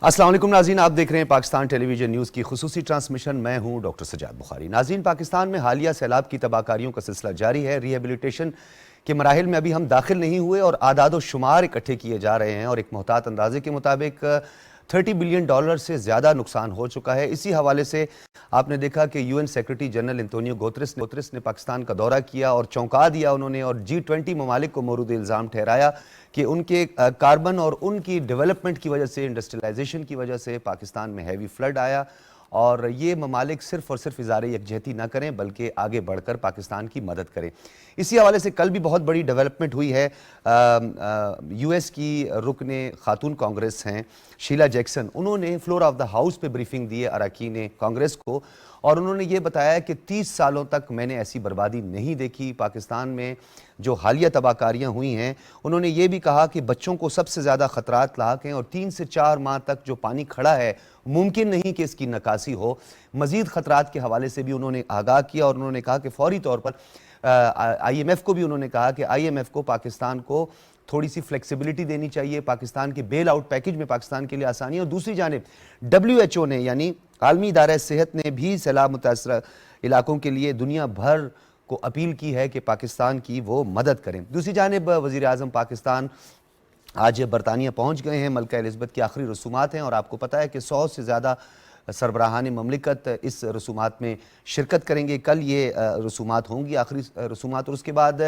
السلام علیکم ناظرین، آپ دیکھ رہے ہیں پاکستان ٹیلی ویژن نیوز کی خصوصی ٹرانسمیشن۔ میں ہوں ڈاکٹر سجاد بخاری۔ ناظرین، پاکستان میں حالیہ سیلاب کی تباہ کاریوں کا سلسلہ جاری ہے۔ ری ہیبلیٹیشن کے مراحل میں ابھی ہم داخل نہیں ہوئے اور اعداد و شمار اکٹھے کیے جا رہے ہیں، اور ایک محتاط اندازے کے مطابق $30 بلین سے زیادہ نقصان ہو چکا ہے۔ اسی حوالے سے آپ نے دیکھا کہ UN secretary general Antonio Guterres نے پاکستان کا دورہ کیا اور چونکا دیا انہوں نے، اور G20 ممالک کو مورد الزام ٹھہرایا کہ ان کے کاربن اور ان کی ڈیولپمنٹ کی وجہ سے، انڈسٹریلائزیشن کی وجہ سے پاکستان میں ہیوی فلڈ آیا، اور یہ ممالک صرف اور صرف اظہار یکجہتی نہ کریں بلکہ آگے بڑھ کر پاکستان کی مدد کریں۔ اسی حوالے سے کل بھی بہت بڑی ڈیولپمنٹ ہوئی ہے۔ US کی رکن خاتون کانگریس ہیں شیلا جیکسن، انہوں نے فلور آف دا ہاؤس پہ بریفنگ دی ہے اراکین کانگریس کو، اور انہوں نے یہ بتایا کہ 30 سالوں تک میں نے ایسی بربادی نہیں دیکھی پاکستان میں جو حالیہ تباہ کاریاں ہوئی ہیں۔ انہوں نے یہ بھی کہا کہ بچوں کو سب سے زیادہ خطرات لاحق ہیں، اور 3 سے 4 ماہ تک جو پانی کھڑا ہے ممکن نہیں کہ اس کی نکاسی ہو۔ مزید خطرات کے حوالے سے بھی انہوں نے آگاہ کیا، اور انہوں نے کہا کہ فوری طور پر IMF کو بھی انہوں نے کہا کہ IMF کو پاکستان کو تھوڑی سی فلیکسیبلٹی دینی چاہیے، پاکستان کے بیل آؤٹ پیکج میں پاکستان کے لیے آسانی، اور دوسری جانب WHO نے یعنی عالمی ادارہ صحت نے بھی سیلاب متاثرہ علاقوں کے لیے دنیا بھر کو اپیل کی ہے کہ پاکستان کی وہ مدد کریں۔ دوسری جانب وزیر اعظم پاکستان آج برطانیہ پہنچ گئے ہیں۔ ملکہ الزبتھ کی آخری رسومات ہیں، اور آپ کو پتہ ہے کہ 100 سے زیادہ سربراہان مملکت اس رسومات میں شرکت کریں گے۔ کل یہ رسومات ہوں گی، آخری رسومات، اور اس کے بعد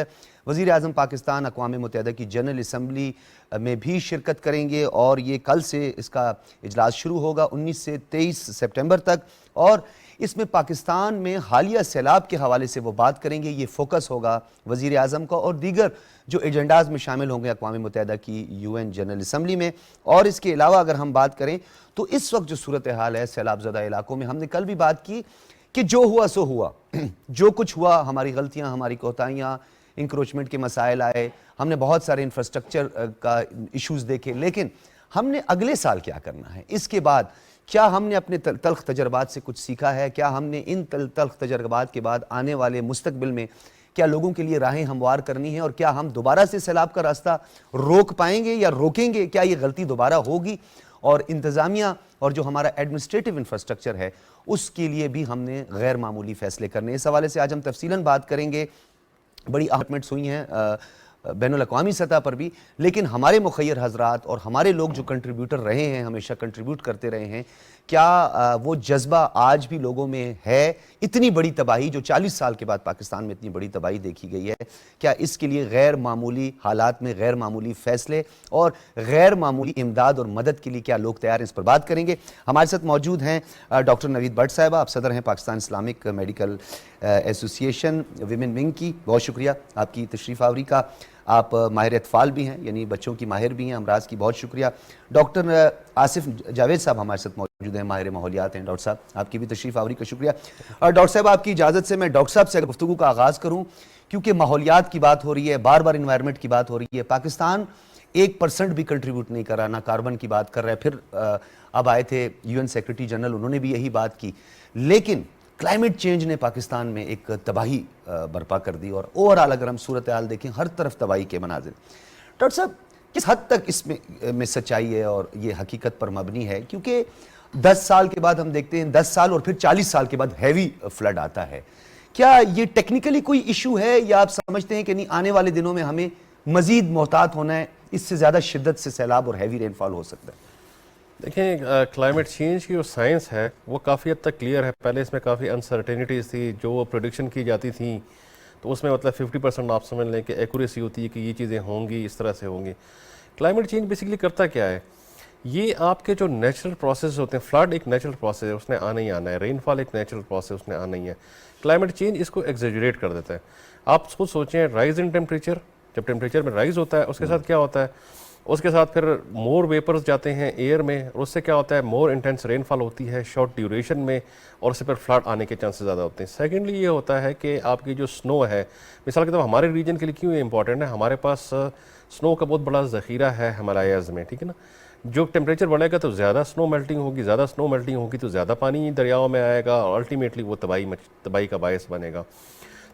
وزیر اعظم پاکستان اقوام متحدہ کی جنرل اسمبلی میں بھی شرکت کریں گے، اور یہ کل سے اس کا اجلاس شروع ہوگا 19 سے 23 سپٹمبر تک، اور اس میں پاکستان میں حالیہ سیلاب کے حوالے سے وہ بات کریں گے۔ یہ فوکس ہوگا وزیر اعظم کا، اور دیگر جو ایجنڈاز میں شامل ہوں گے اقوام متحدہ کی UN جنرل اسمبلی میں۔ اور اس کے علاوہ اگر ہم بات کریں تو اس وقت جو صورتحال ہے سیلاب زدہ علاقوں میں، ہم نے کل بھی بات کی کہ جو ہوا سو ہوا، جو کچھ ہوا، ہماری غلطیاں، ہماری کوتاہیاں، انکروچمنٹ کے مسائل آئے، ہم نے بہت سارے انفراسٹرکچر کا ایشوز دیکھے، لیکن ہم نے اگلے سال کیا کرنا ہے؟ اس کے بعد کیا ہم نے اپنے تلخ تجربات سے کچھ سیکھا ہے؟ کیا ہم نے ان تلخ تجربات کے بعد آنے والے مستقبل میں کیا لوگوں کے لیے راہیں ہموار کرنی ہیں، اور کیا ہم دوبارہ سے سیلاب کا راستہ روک پائیں گے یا روکیں گے؟ کیا یہ غلطی دوبارہ ہوگی؟ اور انتظامیہ اور جو ہمارا ایڈمنسٹریٹو انفراسٹرکچر ہے اس کے لیے بھی ہم نے غیر معمولی فیصلے کرنے۔ اس حوالے سے آج ہم تفصیلاً بات کریں گے۔ بڑی اپارٹمنٹس ہوئی ہیں بین الاقوامی سطح پر بھی، لیکن ہمارے مخیر حضرات اور ہمارے لوگ جو کنٹریبیوٹر رہے ہیں، ہمیشہ کنٹریبیوٹ کرتے رہے ہیں، کیا وہ جذبہ آج بھی لوگوں میں ہے؟ اتنی بڑی تباہی جو 40 سال کے بعد پاکستان میں اتنی بڑی تباہی دیکھی گئی ہے، کیا اس کے لیے غیر معمولی حالات میں غیر معمولی فیصلے اور غیر معمولی امداد اور مدد کے لیے کیا لوگ تیار ہیں؟ اس پر بات کریں گے۔ ہمارے ساتھ موجود ہیں ڈاکٹر نوید بٹ صاحبہ، آپ صدر ہیں Pakistan Islamic medical association women wing کی، بہت شکریہ آپ کی تشریف آوری کا۔ آپ ماہر اطفال بھی ہیں، یعنی بچوں کی ماہر بھی ہیں، امراض کی، بہت شکریہ۔ ڈاکٹر آصف جاوید صاحب ہمارے ساتھ موجود ہیں، ماہر ماحولیات ہیں۔ ڈاکٹر صاحب آپ کی بھی تشریف آوری کا شکریہ۔ اور ڈاکٹر صاحب آپ کی اجازت سے میں ڈاکٹر صاحب سے گفتگو کا آغاز کروں، کیونکہ ماحولیات کی بات ہو رہی ہے، بار بار انوائرمنٹ کی بات ہو رہی ہے۔ پاکستان 1% بھی کنٹریبیوٹ نہیں کر رہا، نہ کاربن کی بات کر رہا ہے۔ پھر اب آئے تھے UN سیکرٹری جنرل، انہوں نے بھی یہی بات کی، لیکن کلائمیٹ چینج نے پاکستان میں ایک تباہی برپا کر دی، اور اوورآل اگر ہم صورتحال دیکھیں ہر طرف تباہی کے مناظر۔ ڈاکٹر صاحب کس حد تک اس میں سچائی ہے اور یہ حقیقت پر مبنی ہے؟ کیونکہ 10 سال کے بعد ہم دیکھتے ہیں 10 سال اور پھر 40 سال کے بعد ہیوی فلڈ آتا ہے۔ کیا یہ ٹیکنیکلی کوئی ایشو ہے، یا آپ سمجھتے ہیں کہ نہیں آنے والے دنوں میں ہمیں مزید محتاط ہونا ہے، اس سے زیادہ شدت سے سیلاب اور ہیوی رین فال ہو سکتا ہے؟ دیکھیں، کلائمیٹ چینج کی جو سائنس ہے وہ کافی حد تک کلیئر ہے۔ پہلے اس میں کافی انسرٹینٹیز تھی، جو پریڈکشن کی جاتی تھیں تو اس میں مطلب 50% آپ سمجھ لیں کہ ایکوریسی ہوتی ہے کہ یہ چیزیں ہوں گی، اس طرح سے ہوں گی۔ کلائمیٹ چینج بیسیکلی کرتا کیا ہے؟ یہ آپ کے جو نیچرل پروسیس ہوتے ہیں، فلڈ ایک نیچرل پروسیس ہے، اس نے آنا ہی آنا ہے، رین فال ایک نیچرل پروسیس، اس نے آنا ہی ہے۔ کلائمیٹ چینج اس کو ایگزیجریٹ کر دیتا ہے۔ آپ خود سوچیں، رائز ان ٹیمپریچر، جب ٹیمپریچر میں رائز ہوتا ہے اس کے ساتھ کیا ہوتا ہے؟ اس کے ساتھ پھر مور ویپرز جاتے ہیں ایئر میں، اور اس سے کیا ہوتا ہے؟ مور انٹینس رین فال ہوتی ہے شارٹ ڈیوریشن میں، اور اس سے پھر فلڈ آنے کے چانسز زیادہ ہوتے ہیں۔ سیکنڈلی یہ ہوتا ہے کہ آپ کی جو سنو ہے، مثال کے طور پر ہمارے ریجن کے لیے کیوں یہ امپورٹنٹ ہے؟ ہمارے پاس سنو کا بہت بڑا ذخیرہ ہے ہمالیاز میں، ٹھیک ہے نا؟ جو ٹیمپریچر بڑھے گا تو زیادہ سنو میلٹنگ ہوگی، زیادہ سنو میلٹنگ ہوگی تو زیادہ پانی دریاؤں میں آئے گا، اور الٹیمیٹلی وہ تباہی کا باعث بنے گا۔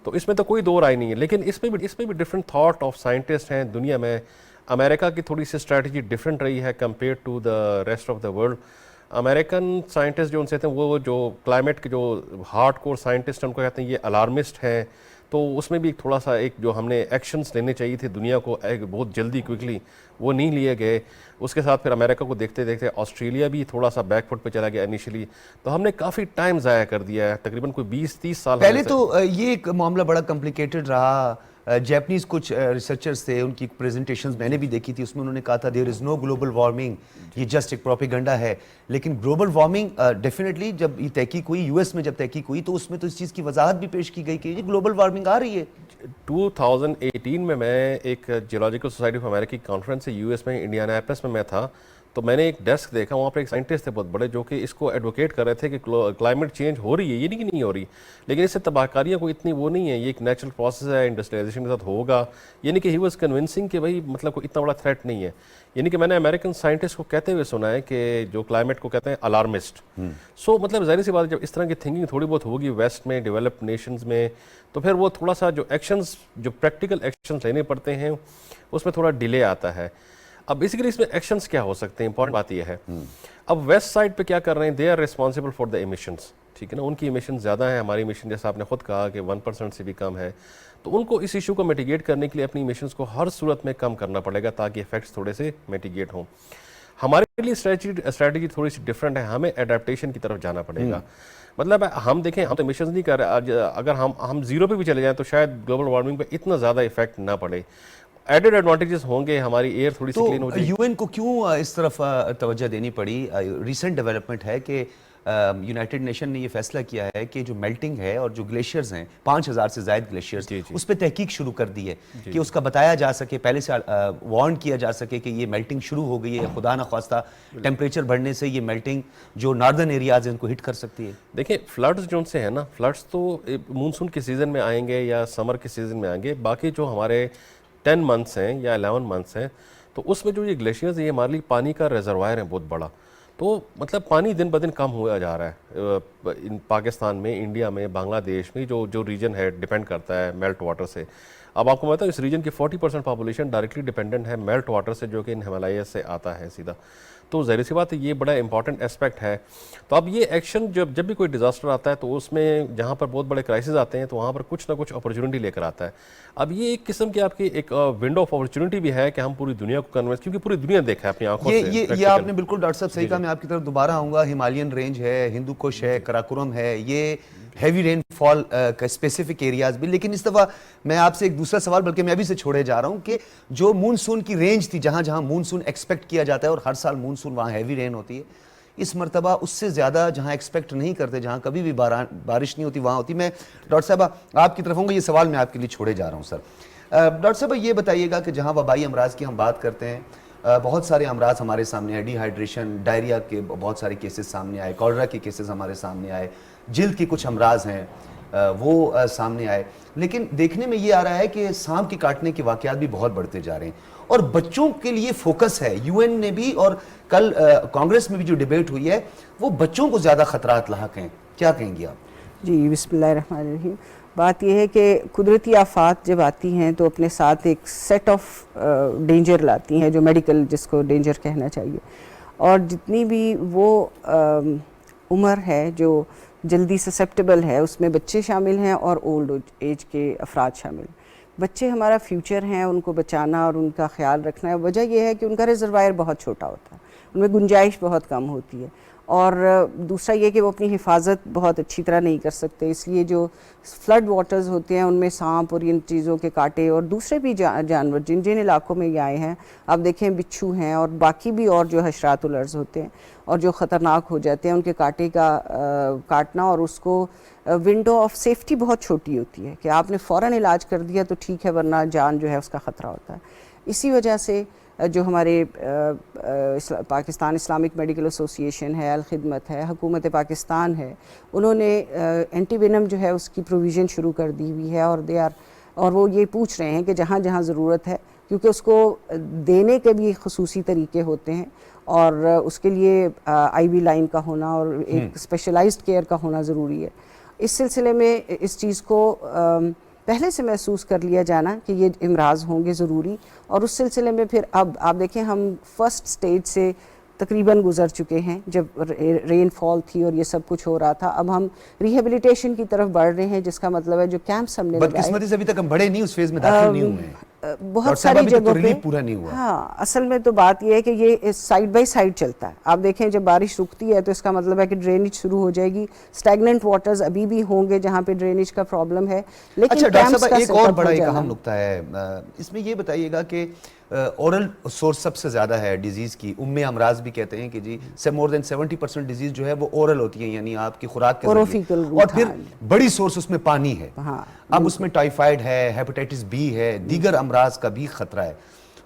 تو اس میں تو کوئی دو رائے نہیں ہے، لیکن اس پہ بھی ڈفرینٹ تھاٹ آف سائنٹسٹ ہیں دنیا میں۔ امریکہ کی تھوڑی سی اسٹریٹجی ڈفرینٹ رہی ہے compare to the rest of the world. American scientist جو ان سے کہتے ہیں وہ جو کلائمیٹ کے جو ہارڈ کور سائنٹسٹ ہیں ان کو کہتے ہیں یہ الارمسٹ ہیں. تو اس میں بھی تھوڑا سا ایک جو ہم نے ایکشنز لینے چاہیے تھے دنیا کو ایک بہت جلدی کوئکلی وہ نہیں لیے گئے. اس کے ساتھ پھر امریکہ کو دیکھتے دیکھتے آسٹریلیا بھی تھوڑا سا بیک فٹ پہ چلا گیا انیشلی. تو ہم نے کافی ٹائم ضائع کر دیا ہے, تقریباً کوئی 20-30 سال. پہلے تو یہ ایک معاملہ بڑا کمپلیکیٹڈ رہا. جیپنیز کچھ ریسرچرز تھے, ان کی پریزنٹیشنز میں نے بھی دیکھی تھی, اس میں انہوں نے کہا تھا دیر از نو گلوبل وارمنگ, یہ جسٹ ایک پروپیگنڈا ہے. لیکن گلوبل وارمنگ ڈیفینیٹلی جب یہ تحقیق ہوئی یو ایس میں, جب تحقیق ہوئی تو اس میں تو اس چیز کی وضاحت بھی پیش کی گئی کہ یہ گلوبل وارمنگ آ رہی ہے. 2018 میں ایک جیولوجیکل سوسائٹی آف امریکہ کی کانفرنس ہے یو ایس میں, انڈیاناپولس میں تھا. تو میں نے ایک ڈیسک دیکھا, وہاں پہ ایک سائنٹسٹ تھے بہت بڑے جو کہ اس کو ایڈوکیٹ کر رہے تھے کہ کلائمیٹ چینج ہو رہی ہے, یہ نہیں کہ نہیں ہو رہی, لیکن اس سے تباہ کاریاں کوئی اتنی وہ نہیں ہے, یہ ایک نیچرل پروسیس ہے, انڈسٹریلائزیشن کے ساتھ ہوگا. یعنی کہ ہی واز کنونسنگ کہ بھائی مطلب کوئی اتنا بڑا تھریٹ نہیں ہے. یعنی کہ میں نے امریکن سائنٹسٹ کو کہتے ہوئے سنا ہے کہ جو کلائمیٹ کو کہتے ہیں الارمسٹ. سو مطلب ظاہر سی بات ہے جب اس طرح کی تھنکنگ تھوڑی بہت ہوگی ویسٹ میں, ڈیولپڈ نیشنز میں, تو پھر وہ تھوڑا سا جو ایکشنز جو پریکٹیکل ایکشنز لینے پڑتے ہیں اس میں تھوڑا ڈیلے آتا ہے. اب بیسیکلی اس میں ایکشنز کیا ہو سکتے ہیں, امپورٹنٹ بات یہ ہے. اب ویسٹ سائڈ پہ کیا کر رہے ہیں, they are responsible for the emissions, ٹھیک ہے نا. ان کی ایمیشن زیادہ ہیں, ہماری ایمیشن جیسا آپ نے خود کہا کہ 1% سے بھی کم ہے. تو ان کو اس ایشو کو میٹیگیٹ کرنے کے لیے اپنی ایمیشنز کو ہر صورت میں کم کرنا پڑے گا تاکہ افیکٹس تھوڑے سے میٹیگیٹ ہوں. ہمارے لیے اسٹریٹجی تھوڑی سی ڈفرینٹ ہے, ہمیں ایڈیپٹیشن کی طرف جانا پڑے گا. مطلب ہم دیکھیں ہم تو ایمیشنز نہیں کر رہے, اگر ہم زیرو پہ بھی چلے جائیں تو شاید گلوبل وارمنگ پہ اتنا زیادہ افیکٹ نہ پڑے. ایڈڈ ایڈوانٹیجز ہوں گے, ہماری ایئر تھوڑی سی کلین ہو جائے گی. یو این کو کیوں اس طرف توجہ دینی پڑی؟ ریسنٹ ڈیولپمنٹ ہے کہ یونائٹڈ نیشن نے یہ فیصلہ کیا ہے کہ جو میلٹنگ ہے اور جو گلیشیئرز ہیں 5000 سے زائد گلیشیئرز, اس پہ تحقیق شروع کر دی ہے کہ اس کا بتایا جا سکے, پہلے سے وارن کیا جا سکے کہ یہ میلٹنگ شروع ہو گئی ہے, خدا نخواستہ ٹیمپریچر بڑھنے سے یہ میلٹنگ جو ناردرن ایریاز ہیں ان کو ہٹ کر سکتی ہے. دیکھیں فلڈز جو ان سے ہیں نا, فلڈز تو مونسون کے سیزن میں آئیں گے یا سمر کے سیزن میں آئیں گے. باقی جو ہمارے 10 منتھس ہیں یا 11 منتھس ہیں, تو اس میں جو یہ گلیشیئرز ہیں یہ ہمارے لیے پانی کا ریزروائر ہیں بہت بڑا. تو مطلب پانی دن بدن کم ہوا جا رہا ہے پاکستان میں, انڈیا میں, بنگلہ دیش میں, جو ریجن ہے ڈیپینڈ کرتا ہے میلٹ واٹر سے. اب آپ کو پتہ ہے اس ریجن کی 40% پاپولیشن ڈائریکٹلی ڈیپینڈنٹ ہے میلٹ واٹر سے جو کہ ان ہمالیہ سے آتا ہے سیدھا. تو ظاہر سی بات ہے یہ بڑا امپورٹنٹ اسپیکٹ ہے. تو اب یہ ایکشن جب بھی کوئی ڈیزاسٹر آتا ہے تو اس میں جہاں پر بہت بڑے کرائسز آتے ہیں تو وہاں پر کچھ نہ کچھ اپرچونٹی لے کر آتا ہے. اب یہ ایک قسم کی آپ کی ایک ونڈو آف اپرچونٹی بھی ہے کہ ہم پوری دنیا کو کنورس, کیونکہ پوری دنیا دیکھا ہے اپنی آنکھوں سے. یہ آپ نے بالکل ڈاکٹر صاحب صحیح کہا. میں آپ کی طرف دوبارہ آؤں گا. ہمالیین رینج ہے, ہندو کش ہے, کراکورم ہے, یہ ہیوی رین فال کا اسپیسیفک ایریاز بھی. لیکن اس دفعہ میں آپ سے ایک دوسرا سوال بلکہ میں ابھی سے چھوڑے جا رہا ہوں کہ جو مونسون کی رینج تھی, جہاں جہاں مونسون ایکسپیکٹ کیا جاتا ہے اور ہر سال مونسون وہاں ہیوی رین ہوتی ہے, اس مرتبہ اس سے زیادہ جہاں ایکسپیکٹ نہیں کرتے, جہاں کبھی بھی بارش نہیں ہوتی وہاں ہوتی. میں ڈاکٹر صاحبہ آپ کی طرف ہوں گا, یہ سوال میں آپ کے لیے چھوڑے جا رہا ہوں. سر ڈاکٹر صاحبہ یہ بتائیے گا کہ جہاں وبائی امراض کی ہم بات کرتے ہیں, بہت سارے امراض ہمارے سامنے آئے, ڈی ہائیڈریشن, ڈائریا کے بہت سارے کیسز سامنے آئے, کولرا کے کیسز ہمارے سامنے آئے, جلد کے کچھ امراض ہیں وہ سامنے آئے. لیکن دیکھنے میں یہ آ رہا ہے کہ سانپ کے کاٹنے کے واقعات بھی بہت بڑھتے جا رہے ہیں اور بچوں کے لیے فوکس ہے. یو این نے بھی اور کل کانگریس میں بھی جو ڈیبیٹ ہوئی ہے وہ بچوں کو زیادہ خطرات لاحق ہیں. کیا کہیں گے آپ؟ جی بسم اللہ الرحمن الرحیم. بات یہ ہے کہ قدرتی آفات جب آتی ہیں تو اپنے ساتھ ایک سیٹ آف ڈینجر لاتی ہیں, جو میڈیکل جس کو ڈینجر کہنا چاہیے. اور جتنی بھی وہ عمر ہے جو جلدی سسیپٹیبل ہے اس میں بچے شامل ہیں اور اولڈ ایج کے افراد شامل. بچے ہمارا فیوچر ہیں, ان کو بچانا اور ان کا خیال رکھنا ہے. وجہ یہ ہے کہ ان کا ریزروائر بہت چھوٹا ہوتا ہے, ان میں گنجائش بہت کم ہوتی ہے. اور دوسرا یہ کہ وہ اپنی حفاظت بہت اچھی طرح نہیں کر سکتے, اس لیے جو فلڈ واٹرز ہوتے ہیں ان میں سانپ اور ان چیزوں کے کاٹے اور دوسرے بھی جانور جن علاقوں میں یہ آئے ہیں, آپ دیکھیں بچھو ہیں اور باقی بھی اور جو حشرات الارض ہوتے ہیں اور جو خطرناک ہو جاتے ہیں, ان کے کاٹے کا کاٹنا اور اس کو ونڈو آف سیفٹی بہت چھوٹی ہوتی ہے کہ آپ نے فوراً علاج کر دیا تو ٹھیک ہے, ورنہ جان جو ہے اس کا خطرہ ہوتا ہے. اسی وجہ سے جو ہمارے پاکستان اسلامک میڈیکل ایسوسیشن ہے, الخدمت ہے, حکومت پاکستان ہے, انہوں نے اینٹی وینم جو ہے اس کی پروویژن شروع کر دی ہوئی ہے. اور وہ یہ پوچھ رہے ہیں کہ جہاں جہاں ضرورت ہے, کیونکہ اس کو دینے کے بھی خصوصی طریقے ہوتے ہیں اور اس کے لیے آئی وی لائن کا ہونا اور ایک اسپیشلائزڈ کیئر کا ہونا ضروری ہے. اس سلسلے میں اس چیز کو پہلے سے محسوس کر لیا جانا کہ یہ امراض ہوں گے ضروری، اور اس سلسلے میں پھر اب آپ دیکھیں ہم فرسٹ سٹیج سے تقریباً گزر چکے ہیں جب رین فال تھی اور یہ سب کچھ ہو رہا تھا. اب ہم ریہیبلیٹیشن کی طرف بڑھ رہے ہیں، جس کا مطلب ہے جو کیمپس ہم نے لگائے، بدقسمتی سے ابھی تک ہم بڑے نہیں اس فیز میں داخل نہیں ہوئے ہیں. بہت ساری جگہوں پہ پورا نہیں ہوا. ہاں اصل میں تو بات یہ ہے کہ یہ سائڈ بائی سائڈ چلتا ہے. آپ دیکھیں جب بارش رکتی ہے تو اس کا مطلب ہے کہ ڈرینیج شروع ہو جائے گی. اسٹیگننٹ واٹرز ابھی بھی ہوں گے جہاں پہ ڈرینیج کا پرابلم ہے. لیکن اچھا ڈاکٹر کیمپس صاحب کا ایک سیٹ اور اپ بڑا ہو ایک جانا. اہم نقطہ ہے اس میں یہ بتائیے گا کہ اورل سورس سب سے زیادہ ہے ڈیزیز کی. امراض بھی کہتے ہیں کہ جی سے مور دین 70% ڈیزیز جو ہے وہ اورل ہوتی ہیں، یعنی آپ کی خوراک کے ذریعے. اور پھر بڑی سورس اس میں پانی ہے. اب اس میں ٹائیفائڈ ہے، ہیپاٹائٹس بی ہے، دیگر امراض کا بھی خطرہ ہے.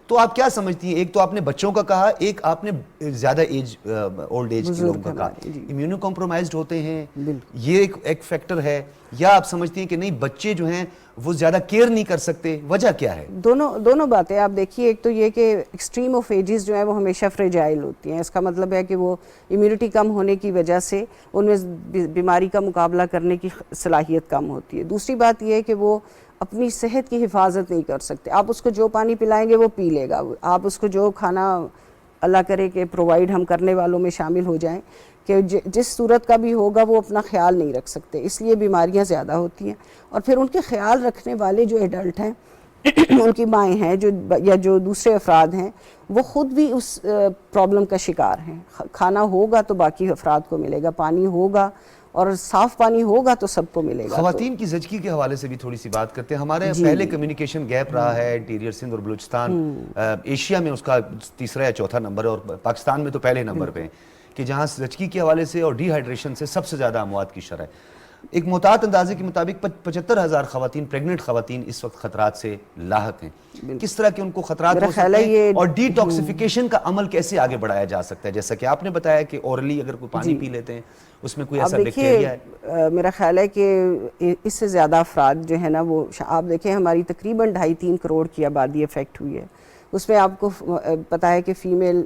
تو آپ کیا سمجھتی ہیں؟ ایک تو آپ نے بچوں کا کہا، ایک آپ نے زیادہ اولڈ ایج کے لوگوں کا کہا. امیونو کمپرومائزڈ ہوتے ہیں، یہ ایک فیکٹر ہے، یا آپ سمجھتی ہیں کہ نہیں بچے جو ہیں وہ زیادہ کیئر نہیں کر سکتے؟ وجہ کیا ہے؟ دونوں باتیں آپ دیکھیے. ایک تو یہ کہ ایکسٹریم آف ایجز جو ہیں وہ ہمیشہ فریجائل ہوتی ہیں. اس کا مطلب ہے کہ وہ امیونٹی کم ہونے کی وجہ سے ان میں بیماری کا مقابلہ کرنے کی صلاحیت کم ہوتی ہے. دوسری بات یہ ہے کہ وہ اپنی صحت کی حفاظت نہیں کر سکتے. آپ اس کو جو پانی پلائیں گے وہ پی لے گا. آپ اس کو جو کھانا اللہ کرے کہ پرووائڈ ہم کرنے والوں میں شامل ہو جائیں کہ جس صورت کا بھی ہوگا وہ اپنا خیال نہیں رکھ سکتے، اس لیے بیماریاں زیادہ ہوتی ہیں. اور پھر ان کے خیال رکھنے والے جو ایڈلٹ ہیں ان کی مائیں ہیں یا جو دوسرے افراد ہیں وہ خود بھی اس پرابلم کا شکار ہیں. کھانا ہوگا تو باقی افراد کو ملے گا، پانی ہوگا اور صاف پانی ہوگا تو سب کو ملے گا. خواتین کی زچگی کے حوالے سے بھی تھوڑی سی بات کرتے ہیں. ہمارے پہلے کمیونیکیشن گیپ رہا ہے انٹیریئر سندھ اور بلوچستان، ایشیا میں اس کا تیسرا یا چوتھا نمبر ہے، اور پاکستان میں تو پہلے نمبر پہ ہیں کہ جہاں زچگی کے حوالے سے اور ڈی ہائیڈریشن سے سب سے زیادہ اموات کی شرح ہے. ایک محتاط اندازے کے مطابق 75,000 خواتین، پریگننٹ خواتین اس وقت خطرات سے لاحق ہیں. کس طرح کے ان کو خطرات ہو سکتے ہیں اور ڈی ٹاکسیفیکیشن کا عمل کیسے آگے بڑھایا جا سکتا ہے؟ جیسا کہ آپ نے بتایا کہ اورلی اگر کوئی پانی پی لیتے ہیں اس میں کوئی ایسا بیکٹیریا ہے. میرا خیال ہے کہ اس سے زیادہ افراد جو ہے نا وہ آپ دیکھیں ہماری تقریباً 2.5-3 کروڑ کی آبادی افیکٹ ہوئی ہے. اس میں آپ کو پتا ہے کہ female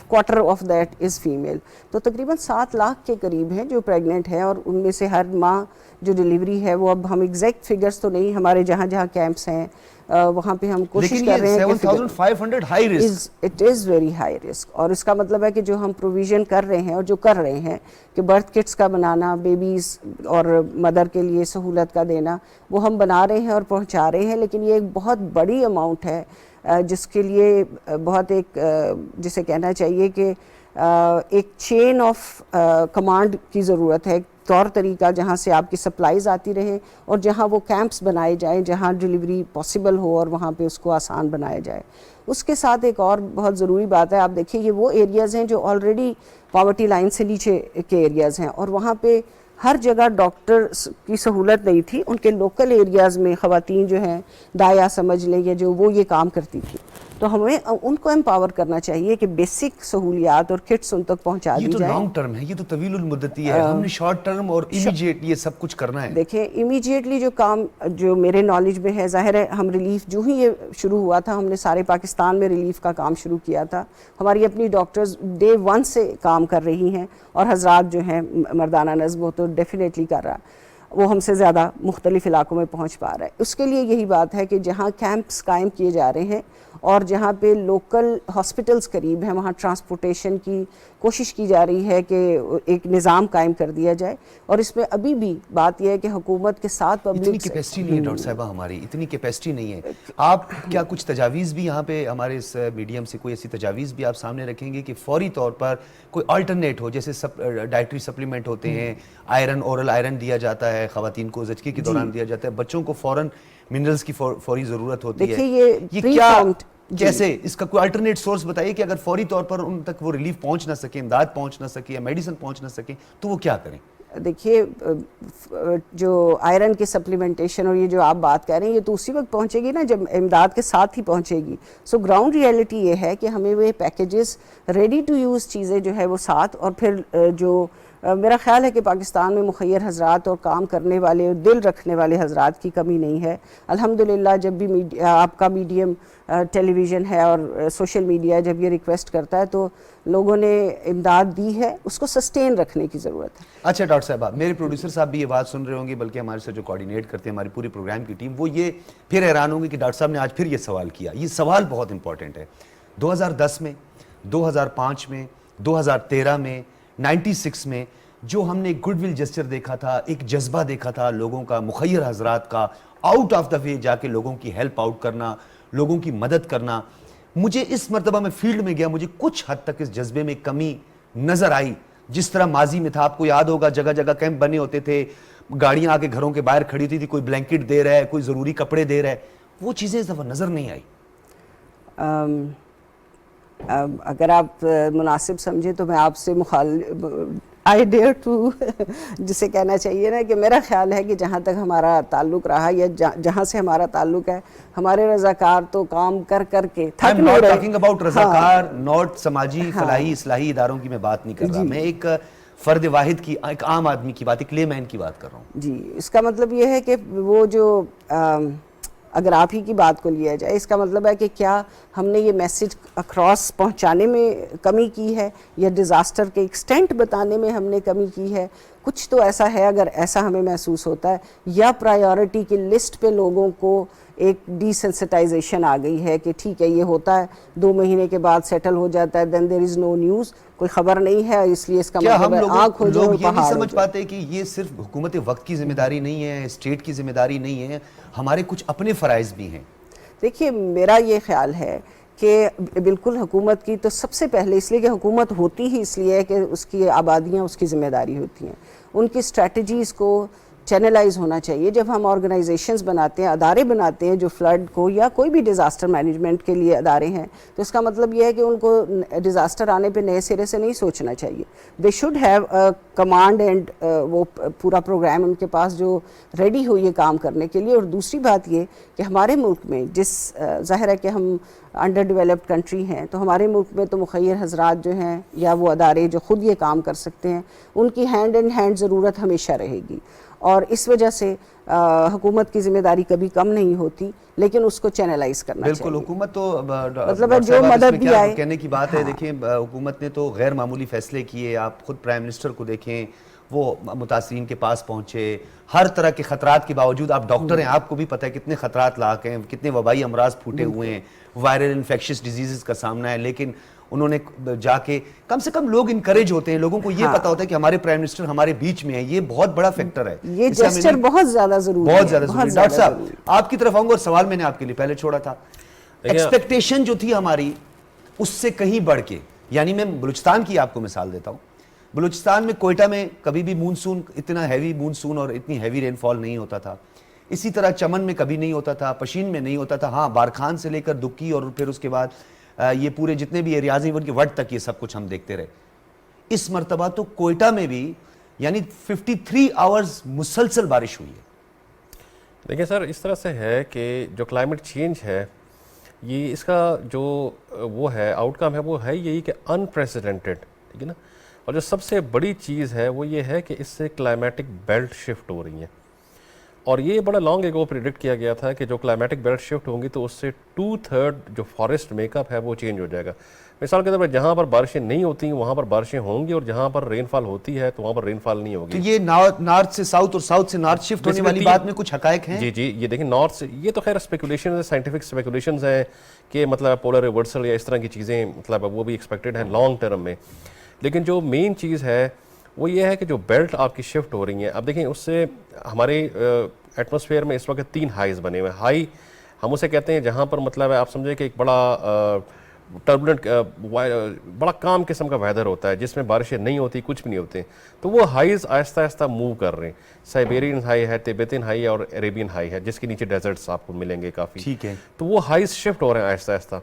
quarter of that is female, تو تقریباً 7 لاکھ کے قریب ہیں جو پریگننٹ ہیں، اور ان میں سے ہر ماہ جو ڈیلیوری ہے وہ اب ہم ایگزیکٹ فگرز تو نہیں، ہمارے جہاں جہاں کیمپس ہیں وہاں پہ ہم کوشش کر رہے ہیں. 7,500 high risk, it is very high risk. اور اس کا مطلب ہے کہ جو ہم پروویژن کر رہے ہیں اور جو کر رہے ہیں کہ برتھ کٹس کا بنانا، بیبیز اور مدر کے لیے سہولت کا دینا، وہ ہم بنا رہے ہیں اور پہنچا رہے ہیں. لیکن یہ ایک بہت بڑی اماؤنٹ ہے جس کے لیے بہت ایک جسے کہنا چاہیے کہ ایک چین آف کمانڈ کی ضرورت ہے، طور طریقہ جہاں سے آپ کی سپلائیز آتی رہیں اور جہاں وہ کیمپس بنائے جائیں جہاں ڈیلیوری پاسبل ہو اور وہاں پہ اس کو آسان بنایا جائے. اس کے ساتھ ایک اور بہت ضروری بات ہے، آپ دیکھیں یہ وہ ایریاز ہیں جو آلریڈی پاورٹی لائن سے نیچے کے ایریاز ہیں، اور وہاں پہ ہر جگہ ڈاکٹر کی سہولت نہیں تھی. ان کے لوکل ایریاز میں خواتین جو ہیں دایا سمجھ لیں یا جو وہ یہ کام کرتی تھی، تو ہمیں ان کو امپاور کرنا چاہیے کہ بیسک سہولیات اور کٹس ان تک پہنچا دی جائیں. یہ تو لانگ ٹرم ہے، یہ تو طویل المدتی ہے. ہم نے شارٹ ٹرم اور امیجیٹ یہ سب کچھ کرنا ہے. دیکھیں امیجیٹلی جو کام جو میرے نالج میں ہے، ظاہر ہے ہم ریلیف جو ہی یہ شروع ہوا تھا ہم نے سارے پاکستان میں ریلیف کا کام شروع کیا تھا. ہماری اپنی ڈاکٹرز ڈے 1 سے کام کر رہی ہیں، اور حضرات جو ہیں مردانہ نصب وہ تو ڈیفینیٹلی کر رہا، وہ ہم سے زیادہ مختلف علاقوں میں پہنچ پا رہا ہے. اس کے لیے یہی بات ہے کہ جہاں کیمپس قائم کیے جا رہے ہیں اور جہاں پہ لوکل ہاسپٹلز قریب ہیں وہاں ٹرانسپورٹیشن کی کوشش کی جا رہی ہے کہ ایک نظام قائم کر دیا جائے. اور اس میں ابھی بھی بات یہ ہے کہ حکومت کے ساتھ پبلک اتنی کیپیسٹی نہیں ہے ڈاکٹر صاحبہ، ہماری اتنی کیپیسٹی نہیں ہے. آپ کیا کچھ تجاویز بھی یہاں پہ ہمارے اس میڈیم سے کوئی ایسی تجاویز بھی آپ سامنے رکھیں گے کہ فوری طور پر کوئی آلٹرنیٹ ہو، جیسے ڈائٹری سپلیمنٹ ہوتے ہیں، آئرن، اورل آئرن دیا جاتا ہے خواتین کو زچگی کے دوران دیا جاتا ہے، بچوں کو فوراً منرلز کی فوری ضرورت ہوتی ہے. دیکھیے یہ کیا کیسے اس کا کوئی الٹرنیٹ سورس بتائیے کہ اگر فوری طور پر ان تک وہ ریلیف پہنچ نہ سکے، امداد پہنچ نہ سکے یا میڈیسن پہنچ نہ سکے تو وہ کیا کریں؟ دیکھیے جو آئرن کی سپلیمنٹیشن اور یہ جو آپ بات کہہ رہے ہیں یہ تو اسی وقت پہنچے گی نا جب امداد کے ساتھ ہی پہنچے گی. سو گراؤنڈ ریئلٹی یہ ہے کہ ہمیں وہ پیکیجز ریڈی ٹو یوز چیزیں جو ہے وہ ساتھ، اور پھر جو میرا خیال ہے کہ پاکستان میں مخیر حضرات اور کام کرنے والے اور دل رکھنے والے حضرات کی کمی نہیں ہے. الحمدللہ جب بھی آپ کا میڈیم ٹیلی ویژن ہے اور سوشل میڈیا جب یہ ریکویسٹ کرتا ہے تو لوگوں نے امداد دی ہے, اس کو سسٹین رکھنے کی ضرورت ہے. اچھا ڈاکٹر صاحبہ, میرے پروڈیوسر صاحب بھی یہ بات سن رہے ہوں گے, بلکہ ہمارے سے جو کوارڈینیٹ کرتے ہیں ہماری پوری پروگرام کی ٹیم, وہ یہ پھر حیران ہوں گے کہ ڈاکٹر صاحب نے آج پھر یہ سوال کیا. یہ سوال بہت امپورٹنٹ ہے. 2010 میں, 2005 میں, 2013 میں, 96 میں جو ہم نے گڈ ول جسچر دیکھا تھا, ایک جذبہ دیکھا تھا لوگوں کا, مخیر حضرات کا, آؤٹ آف دا وے جا کے لوگوں کی ہیلپ آؤٹ کرنا, لوگوں کی مدد کرنا, مجھے اس مرتبہ میں فیلڈ میں گیا, مجھے کچھ حد تک اس جذبے میں کمی نظر آئی. جس طرح ماضی میں تھا, آپ کو یاد ہوگا جگہ جگہ کیمپ بنے ہوتے تھے, گاڑیاں آ کے گھروں کے باہر کھڑی ہوتی تھی, کوئی بلینکٹ دے رہا ہے, کوئی ضروری کپڑے دے رہا ہے, وہ چیزیں اس دفعہ نظر نہیں آئی. اگر آپ مناسب سمجھیں تو میں آپ سے آئی ڈیئر ٹو جسے کہنا چاہیے نا کہ میرا خیال ہے کہ جہاں تک ہمارا تعلق رہا یا جہاں سے ہمارا تعلق ہے, ہمارے رضاکار تو کام کر کر کے تھک نہیں رہے. ٹاکنگ اباؤٹ رضاکار, نوٹ سماجی فلاحی اصلاحی اداروں کی میں بات نہیں کر رہا, میں ایک فرد واحد کی, ایک عام آدمی کی بات, ایک لے مین کی بات کر رہا ہوں. جی, اس کا مطلب یہ ہے کہ وہ جو اگر آپ ہی کی بات کو لیا جائے, اس کا مطلب ہے کہ کیا ہم نے یہ میسج اکراس پہنچانے میں کمی کی ہے یا ڈیزاسٹر کے ایکسٹینٹ بتانے میں ہم نے کمی کی ہے. کچھ تو ایسا ہے اگر ایسا ہمیں محسوس ہوتا ہے, یا پرائیورٹی کی لسٹ پہ لوگوں کو ایک ڈی سینسٹائزیشن آ گئی ہے کہ ٹھیک ہے یہ ہوتا ہے, 2 مہینے کے بعد سیٹل ہو جاتا ہے, دین دیر از نو نیوز, کوئی خبر نہیں ہے, اس لیے اس کا مطلب ہے آنکھ ہو جائے. لوگ یہ نہیں سمجھ پاتے کہ یہ صرف حکومت وقت کی ذمہ داری نہیں ہے, اسٹیٹ کی ذمہ داری نہیں ہے, ہمارے کچھ اپنے فرائض بھی ہیں. دیکھیے میرا یہ خیال ہے کہ بالکل حکومت کی تو سب سے پہلے, اس لیے کہ حکومت ہوتی ہی اس لیے ہے کہ اس کی آبادیاں اس کی ذمہ داری ہوتی ہیں, ان کی اسٹریٹجیز کو چینلائز ہونا چاہیے. جب ہم آرگنائزیشنز بناتے ہیں, ادارے بناتے ہیں جو فلڈ کو یا کوئی بھی ڈیزاسٹر مینجمنٹ کے لیے ادارے ہیں, تو اس کا مطلب یہ ہے کہ ان کو ڈیزاسٹر آنے پہ نئے سرے سے نہیں سوچنا چاہیے. They should have command and وہ پورا پروگرام ان کے پاس جو ریڈی ہو یہ کام کرنے کے لیے. اور دوسری بات یہ کہ ہمارے ملک میں ظاہر ہے کہ ہم انڈر ڈیولپڈ کنٹری ہیں, تو ہمارے ملک میں تو مخیر حضرات جو ہیں یا وہ ادارے جو خود یہ کام کر سکتے ہیں, ان کی ہینڈ ان ہینڈ ضرورت ہمیشہ رہے گی. اور اس وجہ سے حکومت کی ذمہ داری کبھی کم نہیں ہوتی, لیکن اس کو چینلائز کرنا چاہیے. بالکل, حکومت تو مطلب جو مدد بھی آئے, کہنے کی بات ہے. دیکھیں حکومت نے تو غیر معمولی فیصلے کیے. آپ خود پرائم منسٹر کو دیکھیں, وہ متاثرین کے پاس پہنچے, ہر طرح کے خطرات کے باوجود. آپ ڈاکٹر ہیں, آپ کو بھی پتہ ہے کتنے خطرات لاحق ہیں, کتنے وبائی امراض پھوٹے ہوئے ہیں, وائرل انفیکشس ڈیزیزز کا سامنا ہے, لیکن انہوں نے جا کے کم سے کم لوگ انکریج ہوتے ہیں, لوگوں کو یہ پتا ہوتا ہے کہ ہمارے پرائم منسٹر ہمارے بیچ میں ہے. یہ بہت بڑا فیکٹر ہے, یہ جسچر بہت زیادہ ضروری ہے, بہت زیادہ ضروری ہے. ڈاکٹر صاحب آپ کی طرف آؤں گا, اور سوال میں نے آپ کے لیے پہلے چھوڑا تھا. ایکسپیکٹیشن جو تھی ہماری اس سے کہیں بڑھ کے, یعنی میں بلوچستان کی آپ کو مثال دیتا ہوں. بلوچستان میں کوئٹہ میں کبھی بھی مونسون, اتنا ہیوی مونسون اور اتنی ہیوی رین فال نہیں ہوتا تھا. اسی طرح چمن میں کبھی نہیں ہوتا تھا, پشین میں نہیں ہوتا تھا. ہاں, بارکھان سے لے کر دکی اور پھر اس کے بعد یہ پورے جتنے بھی ایریاز ہیں ان کے وٹ تک یہ سب کچھ ہم دیکھتے رہے. اس مرتبہ تو کوئٹہ میں بھی یعنی 53 آورز مسلسل بارش ہوئی ہے. دیکھیں سر, اس طرح سے ہے کہ جو کلائمیٹ چینج ہے, یہ اس کا جو وہ ہے آؤٹ کم ہے وہ ہے یہی کہ انپریسیڈنٹڈ, ٹھیک ہے نا. اور جو سب سے بڑی چیز ہے وہ یہ ہے کہ اس سے کلائمیٹک بیلٹ شفٹ ہو رہی ہیں, اور یہ بڑا لانگ ایگو پریڈکٹ کیا گیا تھا کہ جو کلائمیٹک بیلٹ شفٹ ہوں گی تو اس سے 2/3 جو فارسٹ میک اپ ہے وہ چینج ہو جائے گا. مثال کے طور پر جہاں پر بارشیں نہیں ہوتی وہاں پر بارشیں ہوں گی, اور جہاں پر رین فال ہوتی ہے تو وہاں پر رین فال نہیں ہوگی. تو یہ نارتھ سے ساؤتھ اور ساؤتھ سے نارتھ شفٹ ہونے والی بات میں کچھ حقائق ہیں. جی یہ دیکھیں نارتھ سے, یہ تو خیر اسپیکولیشن ہے, سائنٹیفک اسپیکولیشنز ہیں کہ مطلب پولر ریورسل یا اس طرح کی چیزیں مطلب وہ بھی ایکسپیکٹڈ ہیں لانگ ٹرم میں. لیکن جو مین چیز ہے وہ یہ ہے کہ جو بیلٹ آپ کی شفٹ ہو رہی ہیں, اب دیکھیں اس سے ہمارے ایٹماسفیئر میں اس وقت 3 ہائیز بنے ہوئے ہیں. ہائی ہم اسے کہتے ہیں جہاں پر مطلب ہے آپ سمجھیں کہ ایک بڑا ٹربولنٹ بڑا کام قسم کا ویدر ہوتا ہے جس میں بارشیں نہیں ہوتی, کچھ بھی نہیں ہوتے. تو وہ ہائیز آہستہ آہستہ موو کر رہے ہیں. سائبیرین ہائی ہے, تبتین ہائی ہے اور عربین ہائی ہے, جس کے نیچے ڈیزرٹس آپ کو ملیں گے کافی. ٹھیک ہے, تو وہ ہائیز شفٹ ہو رہے ہیں آہستہ آہستہ.